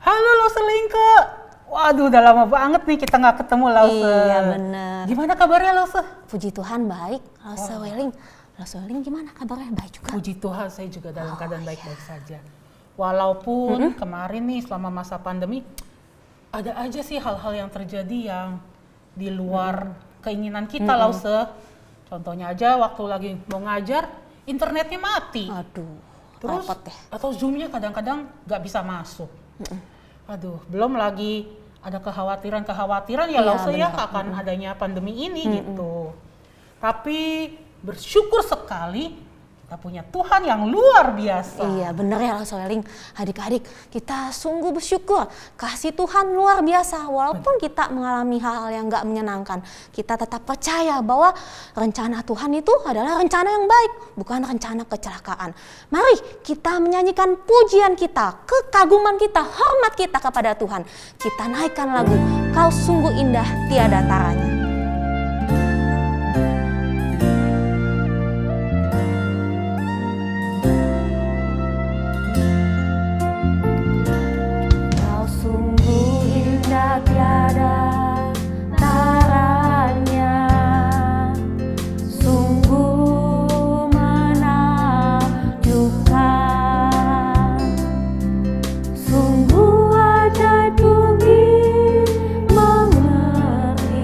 Halo Lause Lingke. Waduh, udah lama banget nih kita nggak ketemu, Lause. Iya bener. Gimana kabarnya, Lause? Puji Tuhan baik. Lause Weling. Lause Weling gimana kabarnya? Baik juga. Puji Tuhan, saya juga dalam keadaan baik-baik saja. Walaupun kemarin nih selama masa pandemi, ada aja sih hal-hal yang terjadi yang di luar keinginan kita, Lause. Contohnya aja waktu lagi mau ngajar, internetnya mati. Aduh, Terus repot deh. atau Zoom-nya kadang-kadang nggak bisa masuk. Aduh, belum lagi ada kekhawatiran ya, Iya, Lause ya benar. akan adanya pandemi ini gitu. Tapi bersyukur sekali kita punya Tuhan yang luar biasa. Iya bener ya Lause Weling. Adik-adik kita sungguh bersyukur. Kasih Tuhan luar biasa. Walaupun kita mengalami hal-hal yang gak menyenangkan, kita tetap percaya bahwa rencana Tuhan itu adalah rencana yang baik, bukan rencana kecelakaan. Mari kita menyanyikan pujian kita, kekaguman kita, hormat kita kepada Tuhan. Kita naikkan lagu Kau Sungguh Indah Tiada Taranya. Tiada taranya, sungguh menakjubkan, sungguh ajaib bumi mengerti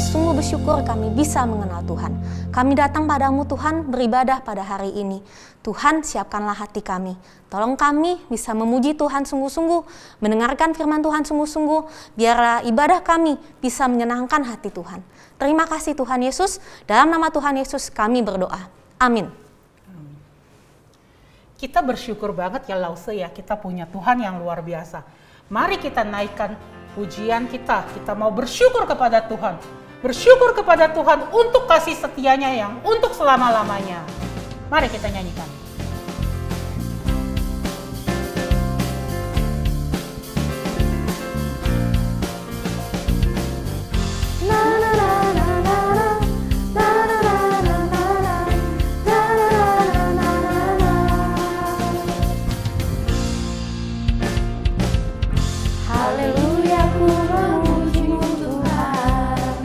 sungguh bersyukur kami bisa mengenal Tuhan. Kami datang padamu Tuhan beribadah pada hari ini. Tuhan, siapkanlah hati kami. Tolong kami bisa memuji Tuhan sungguh-sungguh, mendengarkan firman Tuhan sungguh-sungguh, biarlah ibadah kami bisa menyenangkan hati Tuhan. Terima kasih Tuhan Yesus, dalam nama Tuhan Yesus kami berdoa. Amin. Kita bersyukur banget ya Lause ya, kita punya Tuhan yang luar biasa. Mari kita naikkan pujian kita mau bersyukur kepada Tuhan. Bersyukur kepada Tuhan untuk kasih setianya yang untuk selama-lamanya. Mari kita nyanyikan. Haleluya, ku memuji-Mu Tuhan,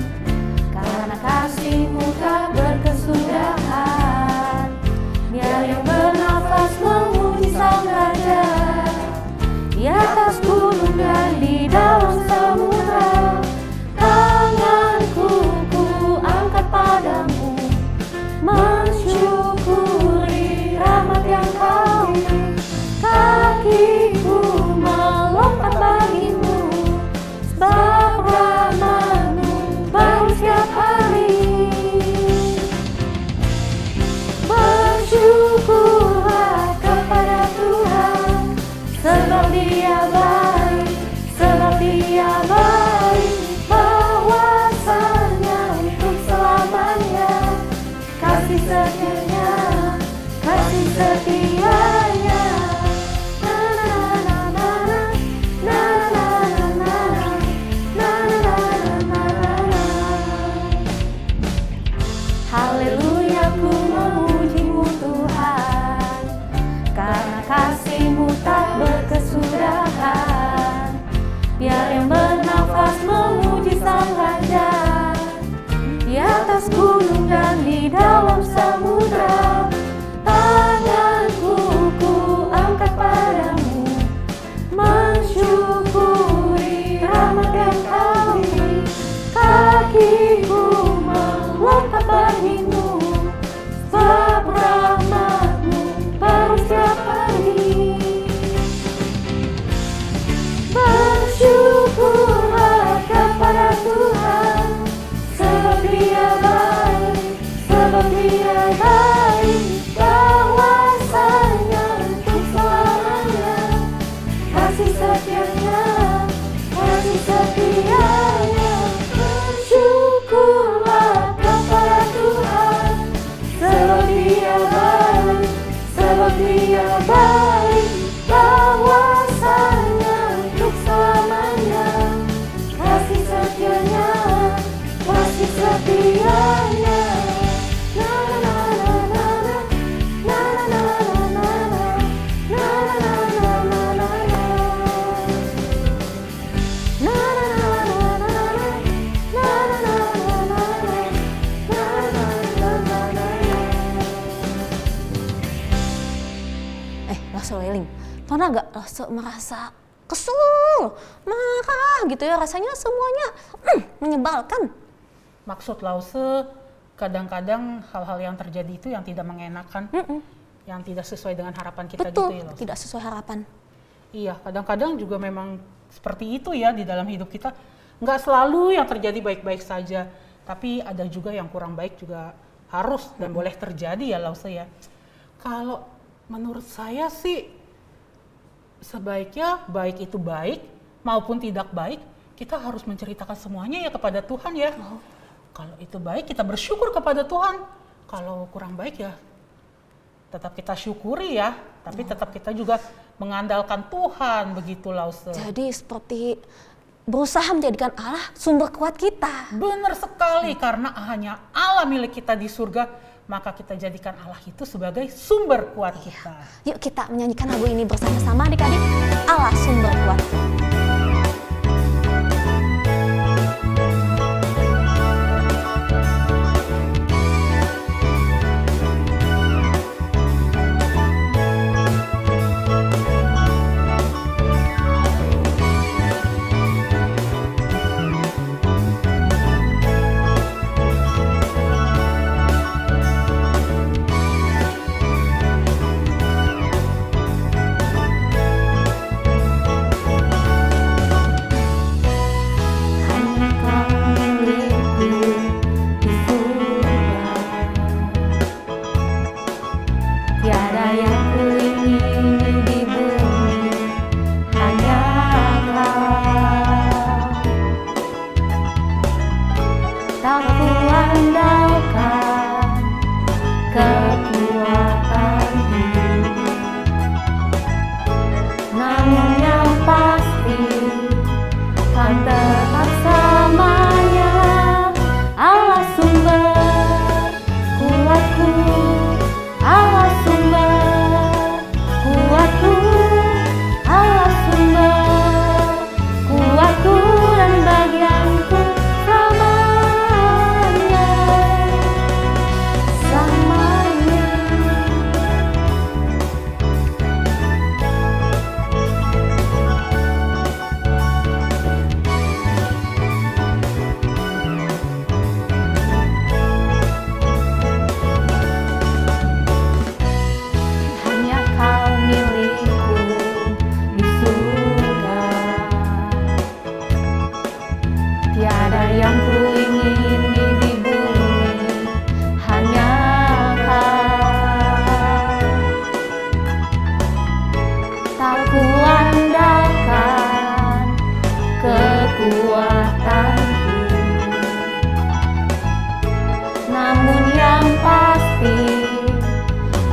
karena kasih-Mu tak berkesudahan. Biar yang bernafas memuji Sang Raja, di atas gunung dan di dalam samudra. Tanganku ku angkat padamu, mensyukuri rahmat yang Kau beri. Kakiku melompat bagimu, sebab rahmat-Mu baru setiap hari. Bersyukurlah kepada Tuhan, sebab Dia baik, sebab Dia baik. Bahwasanya untuk selamanya, kasih setianya, kasih setianya. Haleluya, ku memuji-Mu Tuhan, karena kasih-Mu tak berkesudahan. Biar yang bernafas memuji Sang Raja, di atas gunung dan di dalam samudra. Tanganku ku angkat padamu, mensyukuri rahmat yang Kau beri. Kakiku melompat bagimu, sebab rahmat-Mu baru setiap hari. Bersyukurlah kepada Tuhan, sebab Dia baik, sebab Dia baik. Bahwasanya untuk selamanya, kasih setianya, kasih setianya. Bersyukurlah kepada Tuhan, sebab Dia baik, sebab Dia baik. Bahwasanya untuk selamanya, kasih setianya, kasih setianya. Na na na na na na na na na na na na Langsung Leling, pernah gak merasa kesel, marah gitu ya, rasanya semuanya menyebalkan? Maksud Lause, kadang-kadang hal-hal yang terjadi itu yang tidak mengenakan, yang tidak sesuai dengan harapan kita. Betul, gitu ya Lause? tidak sesuai harapan. Iya, kadang-kadang juga memang seperti itu ya di dalam hidup kita. Nggak selalu yang terjadi baik-baik saja, tapi ada juga yang kurang baik juga harus dan boleh terjadi ya Lause ya. Kalau menurut saya sih sebaiknya baik itu baik maupun tidak baik, kita harus menceritakan semuanya ya kepada Tuhan ya. Kalau itu baik kita bersyukur kepada Tuhan, kalau kurang baik ya tetap kita syukuri ya, tapi tetap kita juga mengandalkan Tuhan, begitu Lause. Jadi seperti berusaha menjadikan Allah sumber kuat kita. Benar sekali, karena hanya Allah milik kita di surga, maka kita jadikan Allah itu sebagai sumber kuat kita. Yuk kita menyanyikan lagu ini bersama-sama adik-adik, Allah sumber kuat.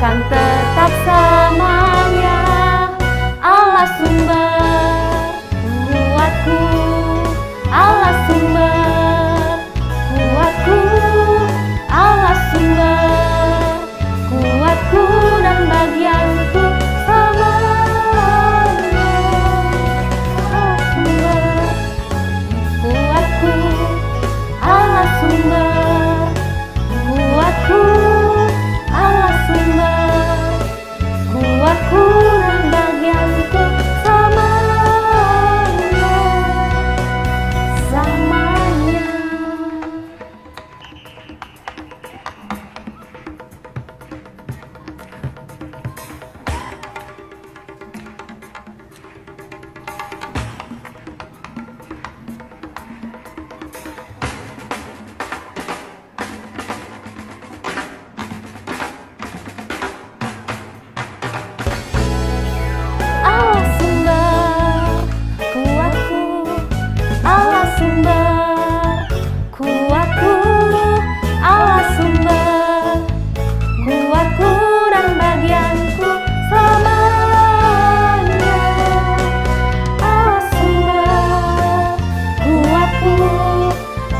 kan tetap selamanya. Allah sumber kuatku, Allah sumber kuatku, Allah sumber kuatku dan bagianku selamanya. Allah sumber kuatku, Allah sumber kuatku, Allah sumber kuatku dan bagianku selamanya. Selamanya. Allah sumber kuatku, Allah sumber kuatku, Allah sumber kuatku dan bagianku selamanya. Allah sumber kuatku,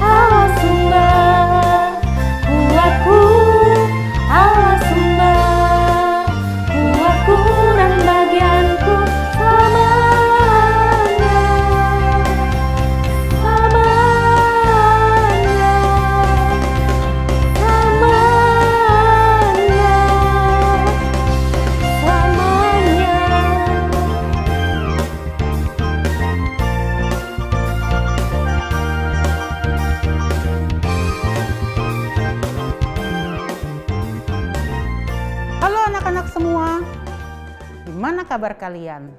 Allah sumber kuatku, Allah sumber kuatku dan bagianku selamanya. Selamanya. Selamanya. Halo anak-anak semua, gimana kabar kalian?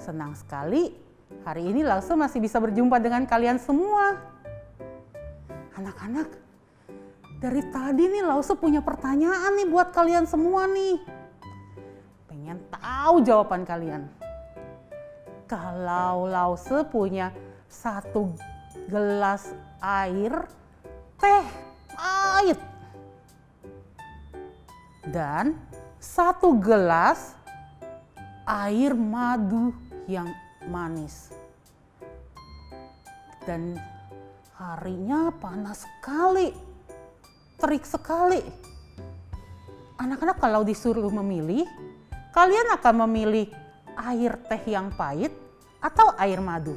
Senang sekali hari ini Lause masih bisa berjumpa dengan kalian semua. Anak-anak, dari tadi nih Lause punya pertanyaan nih buat kalian semua nih. Pengen tahu jawaban kalian. Kalau Lause punya 1 gelas air teh pahit dan 1 gelas air madu yang manis. Dan harinya panas sekali, terik sekali. Anak-anak kalau disuruh memilih, kalian akan memilih air teh yang pahit atau air madu?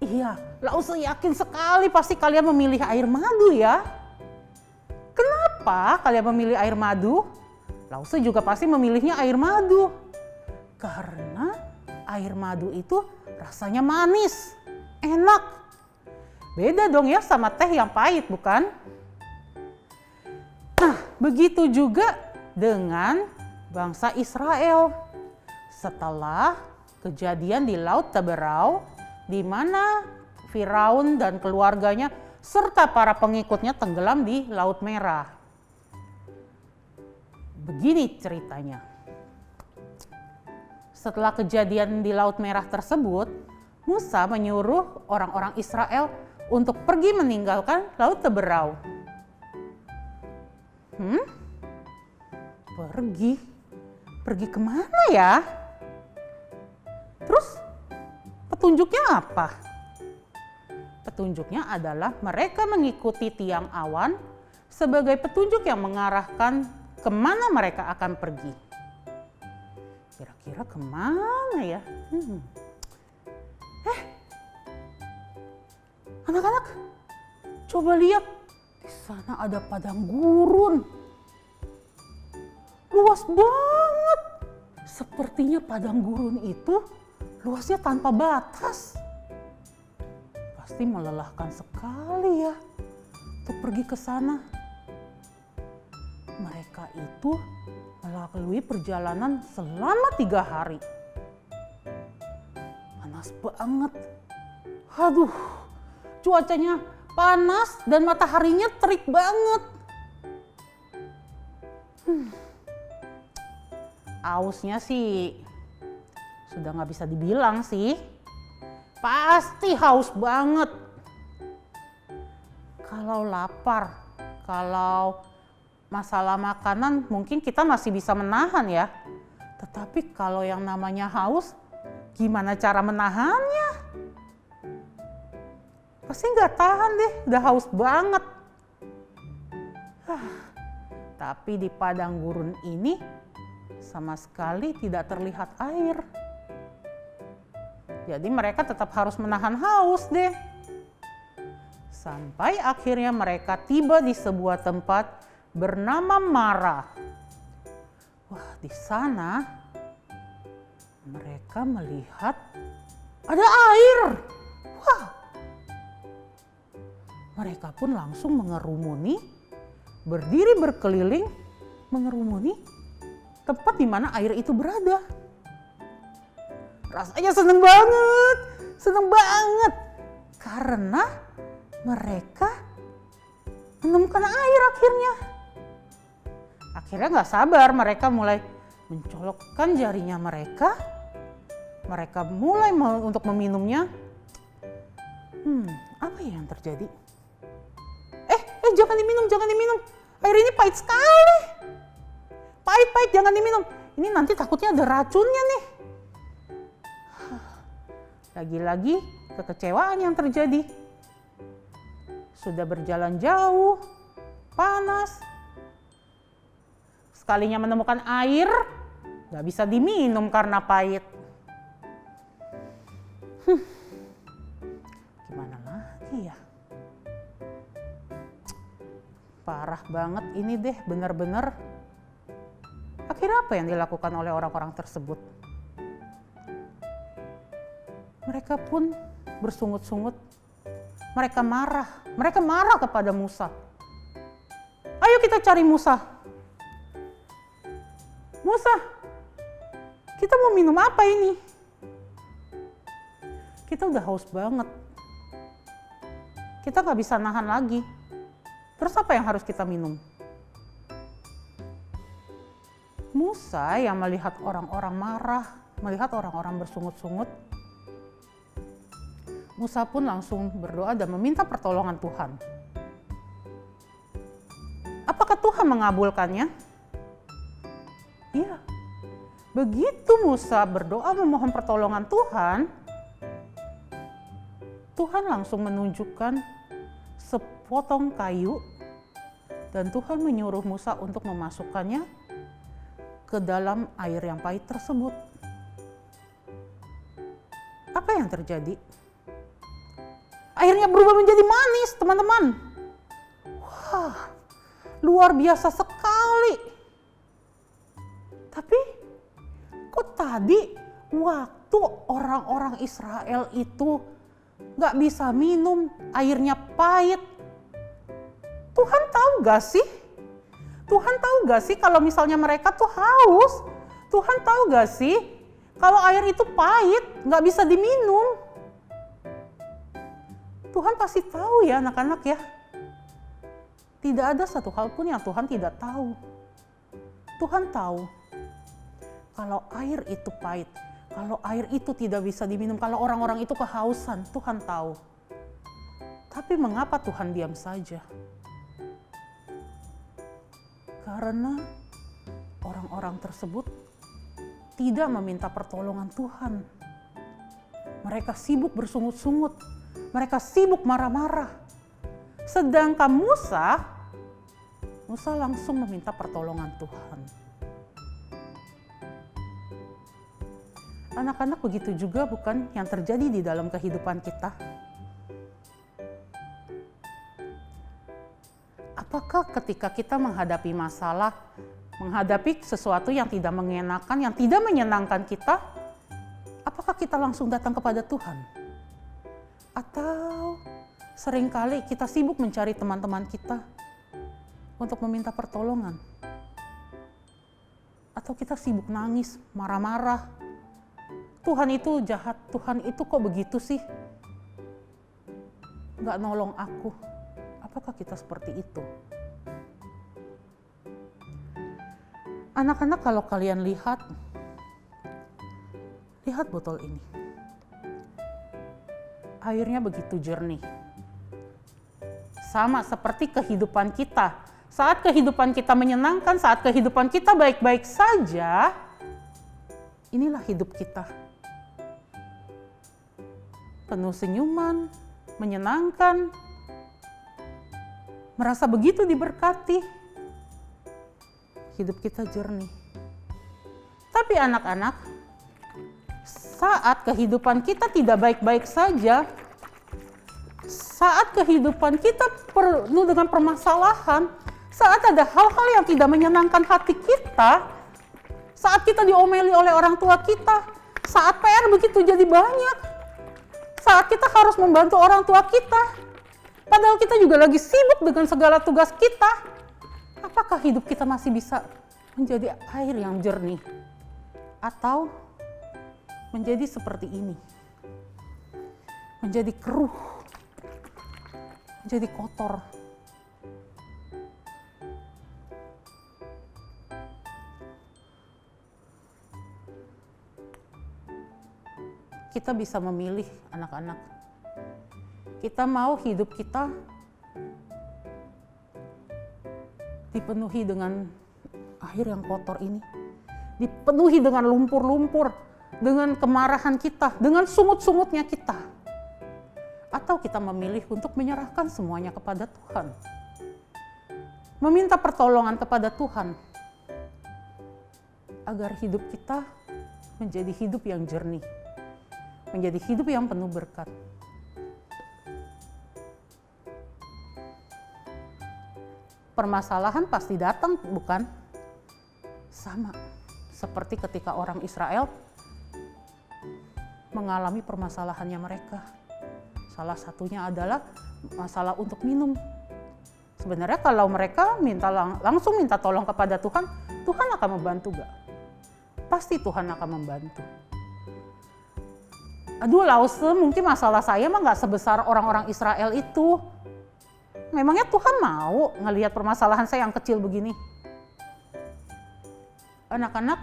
Iya, Lause yakin sekali pasti kalian memilih air madu ya. Kenapa kalian memilih air madu? Lause juga pasti memilihnya air madu. Karena air madu itu rasanya manis, enak. Beda dong ya sama teh yang pahit, bukan? Nah, begitu juga dengan bangsa Israel. Setelah kejadian di Laut Teberau, di mana Firaun dan keluarganya serta para pengikutnya tenggelam di Laut Merah. Begini ceritanya. Setelah kejadian di Laut Merah tersebut, Musa menyuruh orang-orang Israel untuk pergi meninggalkan Laut Teberau. Pergi kemana ya? Terus petunjuknya apa? Petunjuknya adalah mereka mengikuti tiang awan sebagai petunjuk yang mengarahkan kemana mereka akan pergi. Kira-kira kemana ya? Anak-anak, coba lihat. Di sana ada padang gurun. Luas banget. Sepertinya padang gurun itu luasnya tanpa batas. Pasti melelahkan sekali ya untuk pergi ke sana. Mereka itu melalui perjalanan selama 3 hari. Panas banget. Aduh, cuacanya panas dan mataharinya terik banget. Ausnya sih sudah nggak bisa dibilang sih. Pasti haus banget. Kalau lapar, kalau masalah makanan mungkin kita masih bisa menahan ya. Tetapi kalau yang namanya haus, gimana cara menahannya? Pasti nggak tahan deh, udah haus banget. Tapi di padang gurun ini sama sekali tidak terlihat air. Jadi mereka tetap harus menahan haus deh. Sampai akhirnya mereka tiba di sebuah tempat bernama Mara. Wah, di sana mereka melihat ada air. Wah. Mereka pun langsung mengerumuni, berdiri berkeliling, mengerumuni tempat di mana air itu berada. Rasanya seneng banget. Karena mereka menemukan air akhirnya. Akhirnya nggak sabar, mereka mulai mencolokkan jarinya mereka. Mereka mulai untuk meminumnya. Apa ya yang terjadi? Jangan diminum. Air ini pahit sekali. Pahit, jangan diminum. Ini nanti takutnya ada racunnya nih. Lagi-lagi kekecewaan yang terjadi. Sudah berjalan jauh, panas. Sekalinya menemukan air, gak bisa diminum karena pahit. Gimana lagi ya? Parah banget ini deh, benar-benar. Akhirnya apa yang dilakukan oleh orang-orang tersebut? Mereka pun bersungut-sungut. Mereka marah kepada Musa. Ayo kita cari Musa. Musa, kita mau minum apa ini? Kita udah haus banget. Kita gak bisa nahan lagi. Terus apa yang harus kita minum? Musa yang melihat orang-orang marah, melihat orang-orang bersungut-sungut, Musa pun langsung berdoa dan meminta pertolongan Tuhan. Apakah Tuhan mengabulkannya? Iya. Begitu Musa berdoa memohon pertolongan Tuhan, Tuhan langsung menunjukkan sepotong kayu dan Tuhan menyuruh Musa untuk memasukkannya ke dalam air yang pahit tersebut. Apa yang terjadi? Airnya berubah menjadi manis, teman-teman. Wah, luar biasa sekali. Tapi kok tadi waktu orang-orang Israel itu gak bisa minum, airnya pahit. Tuhan tahu gak sih? Tuhan tahu gak sih kalau misalnya mereka tuh haus? Tuhan tahu gak sih kalau air itu pahit, gak bisa diminum? Tuhan pasti tahu ya anak-anak ya. Tidak ada satu hal pun yang Tuhan tidak tahu. Tuhan tahu kalau air itu pahit, kalau air itu tidak bisa diminum, kalau orang-orang itu kehausan, Tuhan tahu. Tapi mengapa Tuhan diam saja? Karena orang-orang tersebut tidak meminta pertolongan Tuhan. Mereka sibuk bersungut-sungut, mereka sibuk marah-marah. Sedangkan Musa langsung meminta pertolongan Tuhan. Anak-anak, begitu juga bukan yang terjadi di dalam kehidupan kita? Apakah ketika kita menghadapi masalah, menghadapi sesuatu yang tidak mengenakan, yang tidak menyenangkan kita, apakah kita langsung datang kepada Tuhan? Atau seringkali kita sibuk mencari teman-teman kita untuk meminta pertolongan? Atau kita sibuk nangis, marah-marah? Tuhan itu jahat, Tuhan itu kok begitu sih? Gak nolong aku. Apakah kita seperti itu? Anak-anak, kalau kalian lihat botol ini. Airnya begitu jernih. Sama seperti kehidupan kita, saat kehidupan kita menyenangkan, saat kehidupan kita baik-baik saja, inilah hidup kita. Penuh senyuman, menyenangkan, merasa begitu diberkati. Hidup kita jernih. Tapi anak-anak, saat kehidupan kita tidak baik-baik saja, saat kehidupan kita penuh dengan permasalahan, saat ada hal-hal yang tidak menyenangkan hati kita, saat kita diomeli oleh orang tua kita, saat PR begitu jadi banyak, saat kita harus membantu orang tua kita, padahal kita juga lagi sibuk dengan segala tugas kita, apakah hidup kita masih bisa menjadi air yang jernih? Atau menjadi seperti ini, menjadi keruh, menjadi kotor. Kita bisa memilih, anak-anak. Kita mau hidup kita dipenuhi dengan air yang kotor ini, dipenuhi dengan lumpur-lumpur, dengan kemarahan kita, dengan sungut-sungutnya kita. Atau kita memilih untuk menyerahkan semuanya kepada Tuhan. Meminta pertolongan kepada Tuhan agar hidup kita menjadi hidup yang jernih, menjadi hidup yang penuh berkat. Permasalahan pasti datang, bukan? Sama seperti ketika orang Israel mengalami permasalahannya mereka. Salah satunya adalah masalah untuk minum. Sebenarnya kalau mereka langsung minta tolong kepada Tuhan, Tuhan akan membantu gak? Pasti Tuhan akan membantu. Aduh Lause, mungkin masalah saya mah gak sebesar orang-orang Israel itu. Memangnya Tuhan mau ngelihat permasalahan saya yang kecil begini? Anak-anak,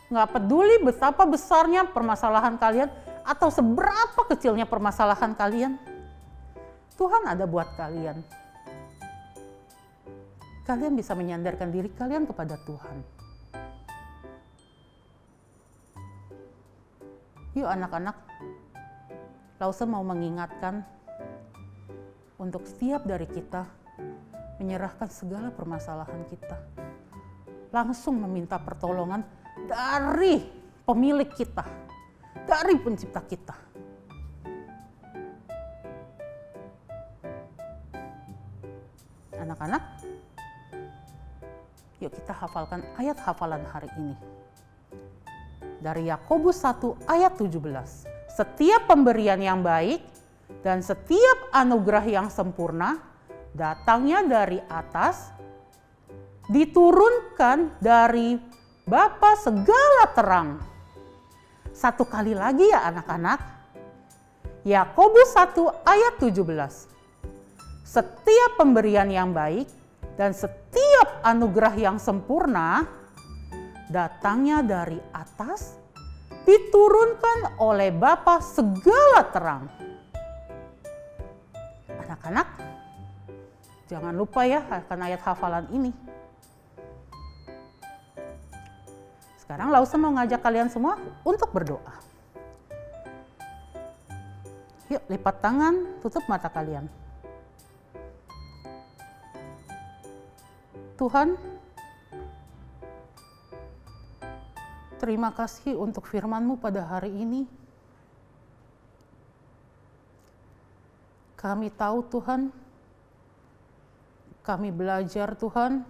gak peduli betapa besarnya permasalahan kalian atau seberapa kecilnya permasalahan kalian, Tuhan ada buat kalian. Kalian bisa menyandarkan diri kalian kepada Tuhan. Yuk anak-anak, Lause mau mengingatkan untuk setiap dari kita menyerahkan segala permasalahan kita. Langsung meminta pertolongan dari pemilik kita, dari pencipta kita. Anak-anak, yuk kita hafalkan ayat hafalan hari ini. Dari Yakobus 1 ayat 17. Setiap pemberian yang baik dan setiap anugerah yang sempurna datangnya dari atas, diturunkan dari Bapa segala terang. Satu kali lagi ya anak-anak. Yakobus 1 ayat 17. Setiap pemberian yang baik dan setiap anugerah yang sempurna datangnya dari atas, diturunkan oleh Bapa segala terang. Anak-anak, jangan lupa ya akan ayat hafalan ini. Sekarang Lause mau ngajak kalian semua untuk berdoa. Yuk lipat tangan, tutup mata kalian. Tuhan, terima kasih untuk firman-Mu pada hari ini. Kami tahu Tuhan, kami belajar Tuhan,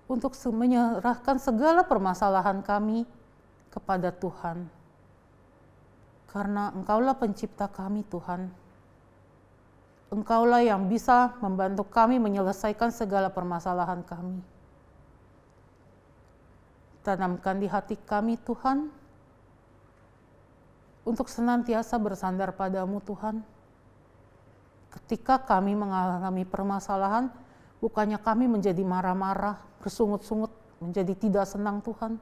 untuk menyerahkan segala permasalahan kami kepada Tuhan. Karena Engkaulah pencipta kami Tuhan. Engkaulah yang bisa membantu kami menyelesaikan segala permasalahan kami. Tanamkan di hati kami Tuhan, untuk senantiasa bersandar padamu Tuhan. Ketika kami mengalami permasalahan, bukannya kami menjadi marah-marah, bersungut-sungut, menjadi tidak senang Tuhan.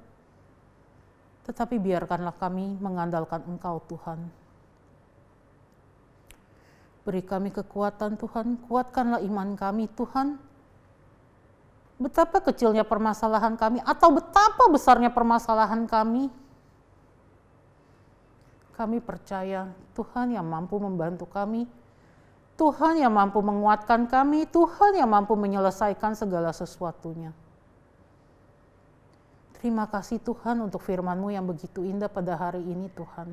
Tetapi biarkanlah kami mengandalkan Engkau Tuhan. Beri kami kekuatan Tuhan, kuatkanlah iman kami Tuhan, betapa kecilnya permasalahan kami atau betapa besarnya permasalahan kami, kami percaya Tuhan yang mampu membantu kami, Tuhan yang mampu menguatkan kami, Tuhan yang mampu menyelesaikan segala sesuatunya. Terima kasih Tuhan untuk firman-Mu yang begitu indah pada hari ini Tuhan.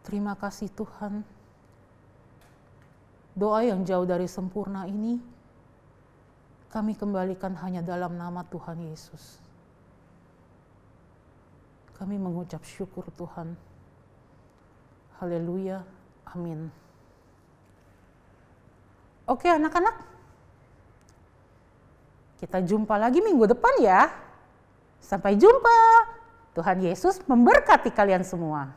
Terima kasih Tuhan. Doa yang jauh dari sempurna ini, kami kembalikan hanya dalam nama Tuhan Yesus. Kami mengucap syukur Tuhan. Haleluya, amin. Oke anak-anak, kita jumpa lagi minggu depan ya. Sampai jumpa. Tuhan Yesus memberkati kalian semua.